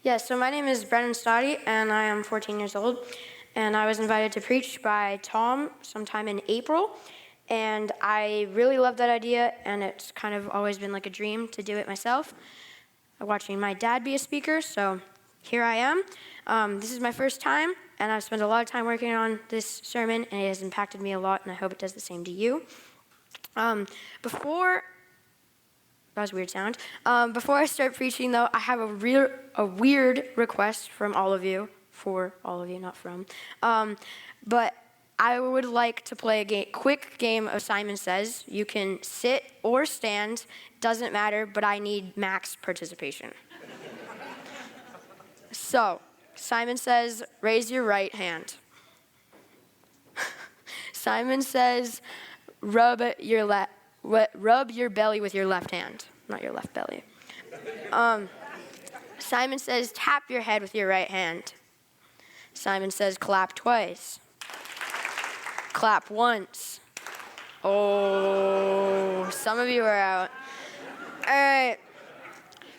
Yeah, so my name is Brennan Stade, and I am 14 years old. And I was invited to preach by Tom sometime in April. And I really love that idea, and it's kind of always been like a dream to do it myself. Watching my dad be a speaker, so here I am. This is my first time, and I've spent a lot of time working on this sermon, and it has impacted me a lot, and I hope it does the same to you. That was a weird sound. Before I start preaching, though, I have a weird request from all of you, for all of you, not from. But I would like to play a quick game of Simon Says. You can sit or stand, doesn't matter, but I need max participation. So, Simon says, raise your right hand. Simon says, rub your belly with your left hand, not your left belly. Simon says, tap your head with your right hand. Simon says, clap twice. Clap once. Oh, some of you are out. All right.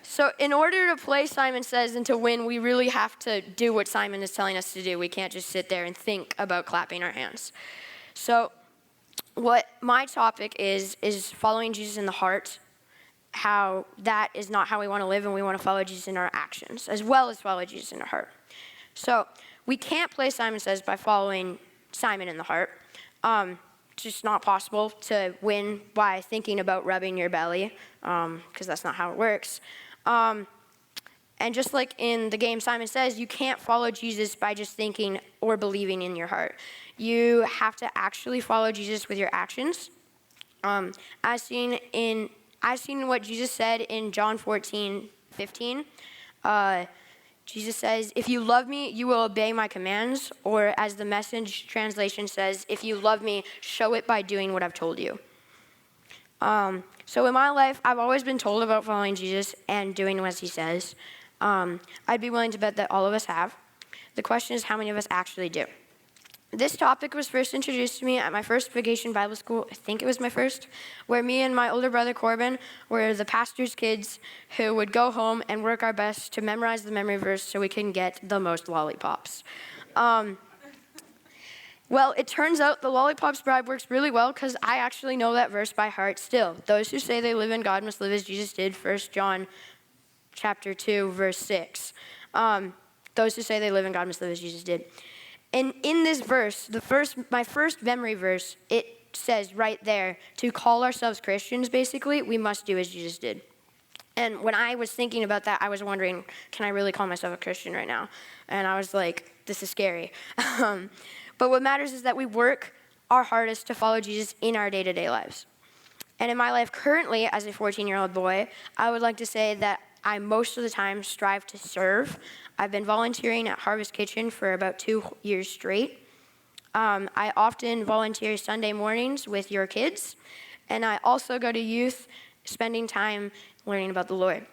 So in order to play Simon Says and to win, we really have to do what Simon is telling us to do. We can't just sit there and think about clapping our hands. So what my topic is following Jesus in the heart, how that is not how we want to live, and we want to follow Jesus in our actions, as well as follow Jesus in our heart. So we can't play Simon Says by following Simon in the heart. It's just not possible to win by thinking about rubbing your belly, because that's not how it works. And just like in the game Simon Says, you can't follow Jesus by just thinking or believing in your heart. You have to actually follow Jesus with your actions. As seen what Jesus said in John 14:15. Jesus says, if you love me, you will obey my commands. Or as the Message translation says, if you love me, show it by doing what I've told you. So in my life, I've always been told about following Jesus and doing as he says. I'd be willing to bet that all of us have. The question is how many of us actually do. This topic was first introduced to me at my first vacation Bible school, I think it was my first, where me and my older brother Corbin were the pastor's kids who would go home and work our best to memorize the memory verse so we can get the most lollipops. Well, it turns out the lollipops bribe works really well because I actually know that verse by heart still. Those who say they live in God must live as Jesus did, 1 John chapter 2, verse 6. Those who say they live in God must live as Jesus did. And in this verse, my first memory verse, it says right there, to call ourselves Christians, basically, we must do as Jesus did. And when I was thinking about that, I was wondering, can I really call myself a Christian right now? And I was like, this is scary. But what matters is that we work our hardest to follow Jesus in our day-to-day lives. And in my life currently, as a 14-year-old boy, I would like to say that I most of the time strive to serve. I've been volunteering at Harvest Kitchen for about 2 years straight. I often volunteer Sunday mornings with your kids, and I also go to youth, spending time learning about the Lord.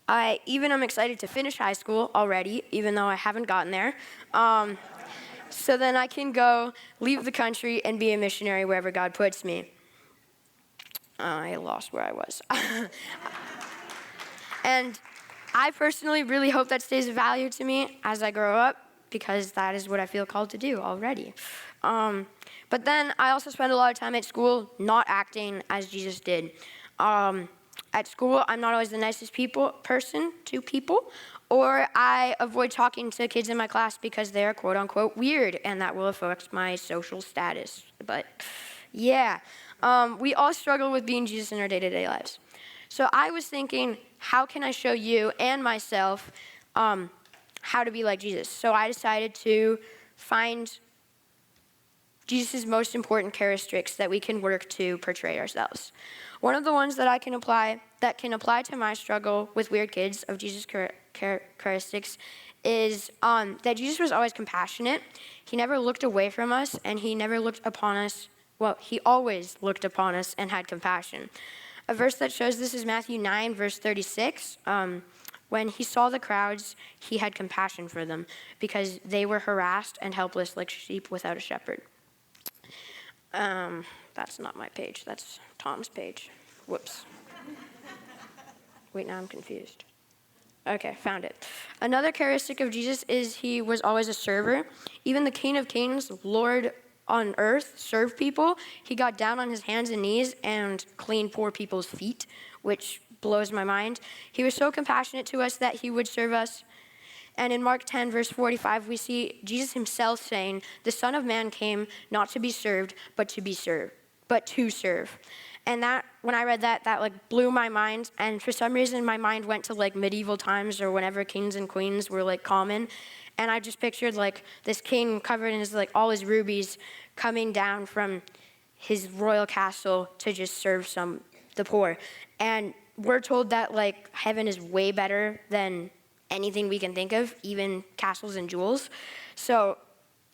I'm excited to finish high school already, even though I haven't gotten there. So then I can go leave the country and be a missionary wherever God puts me. I lost where I was. And I personally really hope that stays a value to me as I grow up, because that is what I feel called to do already. But then I also spend a lot of time at school not acting as Jesus did. At school, I'm not always the nicest person to people, or I avoid talking to kids in my class because they're quote unquote weird, and that will affect my social status. But yeah, we all struggle with being Jesus in our day-to-day lives. So I was thinking, how can I show you and myself how to be like Jesus? So I decided to find Jesus' most important characteristics that we can work to portray ourselves. One of the ones that can apply to my struggle with weird kids of Jesus' characteristics is that Jesus was always compassionate. He never looked away from us, and he never looked upon us. Well, he always looked upon us and had compassion. A verse that shows this is Matthew 9, verse 36. When he saw the crowds, he had compassion for them because they were harassed and helpless like sheep without a shepherd. That's not my page. That's Tom's page. Whoops. Wait, now I'm confused. Okay, found it. Another characteristic of Jesus is he was always a server. Even the King of Kings, Lord on earth, served people. He got down on his hands and knees and cleaned poor people's feet, which blows my mind. He was so compassionate to us that he would serve us. And in Mark 10, verse 45, we see Jesus himself saying, "The Son of Man came not to be served, but to serve." And that, when I read that like blew my mind. And for some reason, my mind went to like medieval times or whenever kings and queens were like common. And I just pictured like this king covered in his like all his rubies coming down from his royal castle to just serve the poor. And we're told that like heaven is way better than anything we can think of, even castles and jewels. So,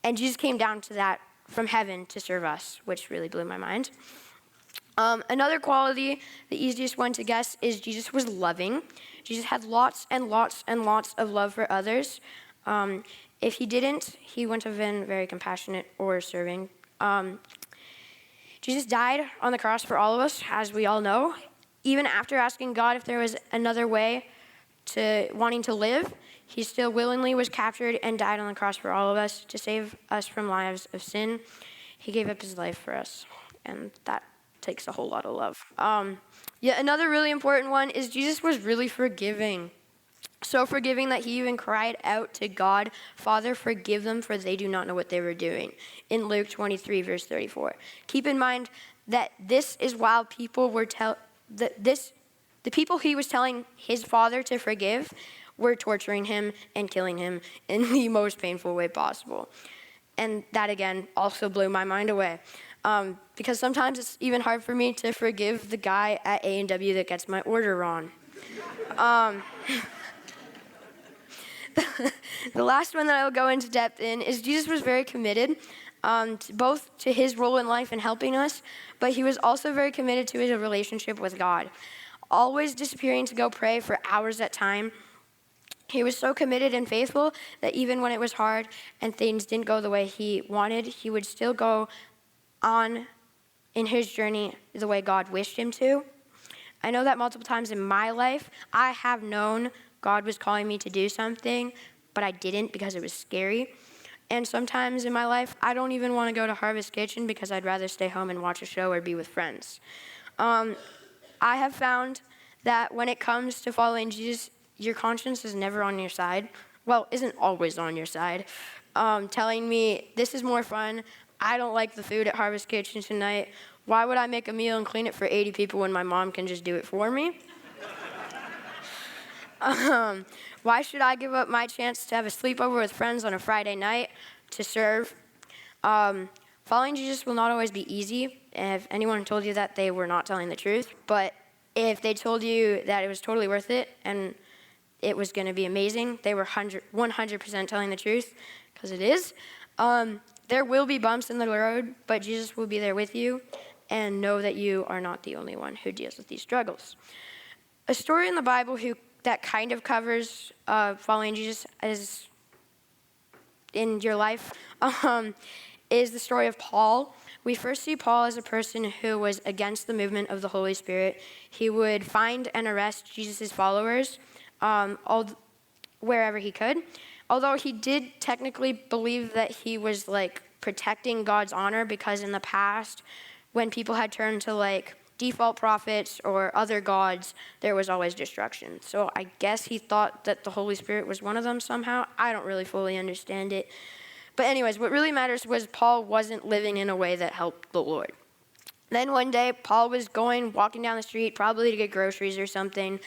and Jesus came down to that from heaven to serve us, which really blew my mind. Another quality, the easiest one to guess, is Jesus was loving. Jesus had lots and lots and lots of love for others. If he didn't, he wouldn't have been very compassionate or serving. Jesus died on the cross for all of us, as we all know. Even after asking God if there was another way to wanting to live, he still willingly was captured and died on the cross for all of us to save us from lives of sin. He gave up his life for us, and that takes a whole lot of love. Yet another really important one is Jesus was really forgiving. So forgiving that he even cried out to God, "Father, forgive them, for they do not know what they were doing," in Luke 23, verse 34. Keep in mind that this is while people were the people he was telling his Father to forgive were torturing him and killing him in the most painful way possible. And that, again, also blew my mind away. Because sometimes it's even hard for me to forgive the guy at A&W that gets my order wrong. The last one that I will go into depth in is Jesus was very committed both to his role in life and helping us, but he was also very committed to his relationship with God, always disappearing to go pray for hours at a time. He was so committed and faithful that even when it was hard and things didn't go the way he wanted, he would still go on in his journey the way God wished him to. I know that multiple times in my life, I have known God was calling me to do something, but I didn't because it was scary. And sometimes in my life, I don't even want to go to Harvest Kitchen because I'd rather stay home and watch a show or be with friends. I have found that when it comes to following Jesus, your conscience is never on your side. Well, isn't always on your side. Telling me, this is more fun. I don't like the food at Harvest Kitchen tonight. Why would I make a meal and clean it for 80 people when my mom can just do it for me? Why should I give up my chance to have a sleepover with friends on a Friday night to serve? Following Jesus will not always be easy. If anyone told you that, they were not telling the truth. But if they told you that it was totally worth it and it was going to be amazing, they were 100% telling the truth, because it is. There will be bumps in the road, but Jesus will be there with you, and know that you are not the only one who deals with these struggles. A story in the Bible that kind of covers following Jesus as in your life is the story of Paul. We first see Paul as a person who was against the movement of the Holy Spirit. He would find and arrest Jesus' followers wherever he could. Although he did technically believe that he was like protecting God's honor, because in the past, when people had turned to like default prophets or other gods, there was always destruction. So I guess he thought that the Holy Spirit was one of them somehow. I don't really fully understand it. But anyways, what really matters was Paul wasn't living in a way that helped the Lord. Then one day, Paul was walking down the street, probably to get groceries or something,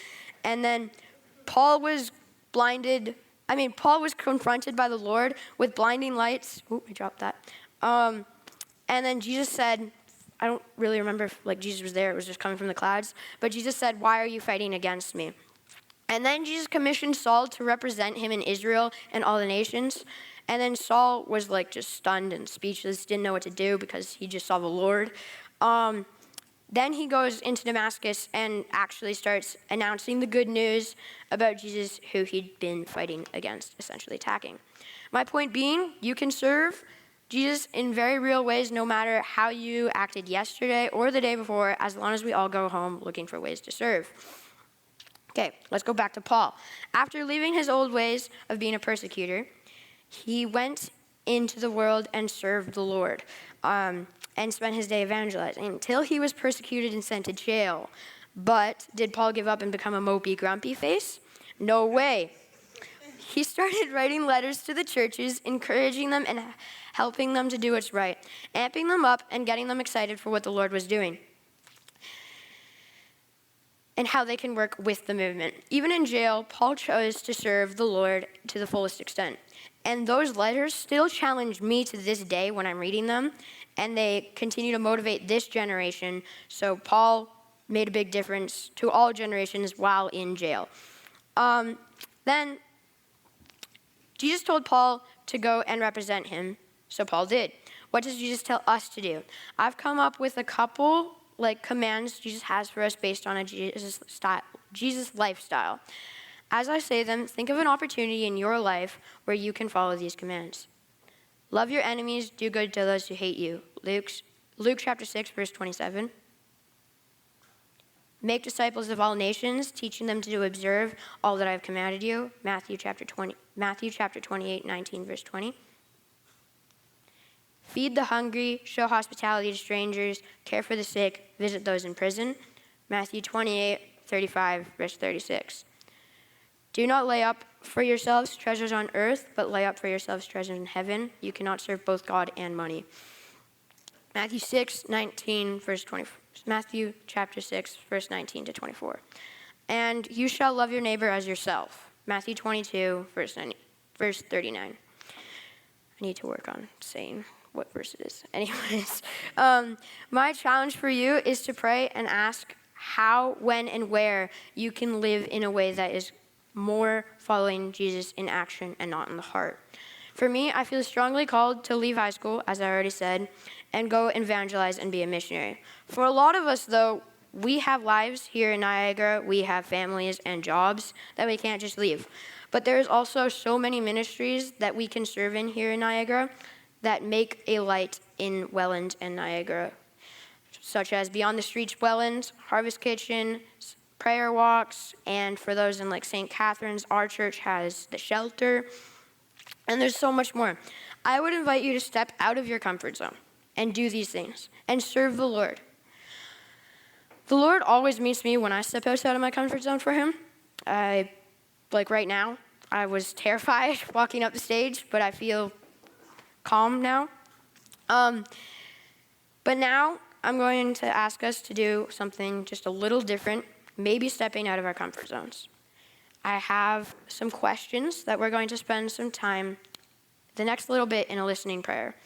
and then Paul was confronted by the Lord with blinding lights. Ooh, I dropped that. And then Jesus said, I don't really remember if Jesus was there, it was just coming from the clouds, but Jesus said, "Why are you fighting against me?" And then Jesus commissioned Saul to represent him in Israel and all the nations. And then Saul was just stunned and speechless, didn't know what to do because he just saw the Lord. Then he goes into Damascus and actually starts announcing the good news about Jesus, who he'd been fighting against, essentially attacking. My point being, you can serve Jesus in very real ways, no matter how you acted yesterday or the day before, as long as we all go home looking for ways to serve. Okay, let's go back to Paul. After leaving his old ways of being a persecutor, he went into the world and served the Lord, and spent his day evangelizing until he was persecuted and sent to jail. But did Paul give up and become a mopey, grumpy face? No way. He started writing letters to the churches, encouraging them and helping them to do what's right, amping them up and getting them excited for what the Lord was doing and how they can work with the movement. Even in jail, Paul chose to serve the Lord to the fullest extent. And those letters still challenge me to this day when I'm reading them, and they continue to motivate this generation. So Paul made a big difference to all generations while in jail. Then Jesus told Paul to go and represent him, so Paul did. What does Jesus tell us to do? I've come up with a couple commands Jesus has for us based on a Jesus lifestyle. As I say them, think of an opportunity in your life where you can follow these commands. Love your enemies, do good to those who hate you. Luke chapter 6, verse 27. Make disciples of all nations, teaching them to observe all that I have commanded you. Matthew chapter 28, 19, verse 20. Feed the hungry, show hospitality to strangers, care for the sick, visit those in prison. Matthew 28, 35, verse 36. Do not lay up for yourselves treasures on earth, but lay up for yourselves treasures in heaven. You cannot serve both God and money. Matthew 6, 19, verse 24. Matthew chapter 6, verse 19 to 24. And you shall love your neighbor as yourself. Matthew 22, verse 39. I need to work on saying what verse it is. Anyways, my challenge for you is to pray and ask how, when, and where you can live in a way that is more following Jesus in action and not in the heart. For me, I feel strongly called to leave high school, as I already said, and go evangelize and be a missionary. For a lot of us, though, we have lives here in Niagara, we have families and jobs that we can't just leave. But there's also so many ministries that we can serve in here in Niagara that make a light in Welland and Niagara, such as Beyond the Streets Welland, Harvest Kitchen, prayer walks, and for those in St. Catharines, our church has the shelter, and there's so much more. I would invite you to step out of your comfort zone and do these things and serve the Lord. The Lord always meets me when I step outside of my comfort zone for him. Right now, I was terrified walking up the stage, but I feel calm now. But now I'm going to ask us to do something just a little different, maybe stepping out of our comfort zones. I have some questions that we're going to spend some time the next little bit in a listening prayer.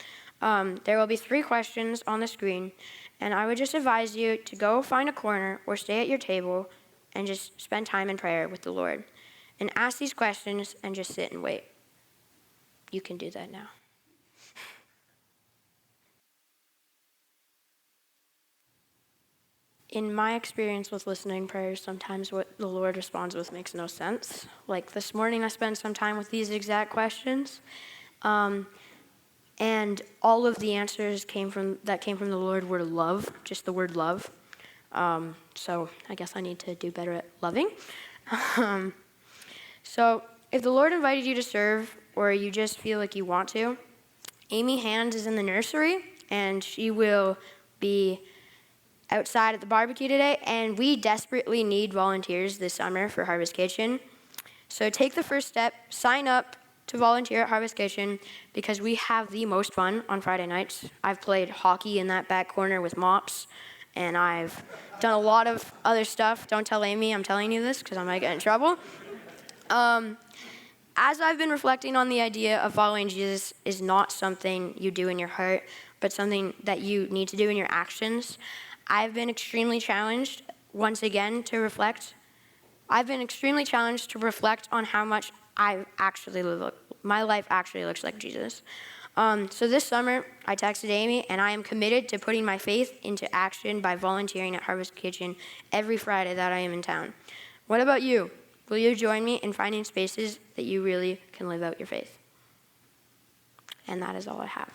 There will be 3 questions on the screen, and I would just advise you to go find a corner or stay at your table and just spend time in prayer with the Lord. And ask these questions and just sit and wait. You can do that now. In my experience with listening prayers, sometimes what the Lord responds with makes no sense. Like this morning, I spent some time with these exact questions, and all of the answers came from the Lord were love, just the word love. So I guess I need to do better at loving. So if the Lord invited you to serve, or you just feel like you want to, Amy Hands is in the nursery, and she will be outside at the barbecue today, and we desperately need volunteers this summer for Harvest Kitchen. So take the first step, sign up to volunteer at Harvest Kitchen, because we have the most fun on Friday nights. I've played hockey in that back corner with mops, and I've done a lot of other stuff. Don't tell Amy I'm telling you this, because I might get in trouble. As I've been reflecting on the idea of following Jesus is not something you do in your heart, but something that you need to do in your actions, I've been extremely challenged once again to reflect. I've been extremely challenged to reflect on how much my life actually looks like Jesus. So this summer, I texted Amy, and I am committed to putting my faith into action by volunteering at Harvest Kitchen every Friday that I am in town. What about you? Will you join me in finding spaces that you really can live out your faith? And that is all I have.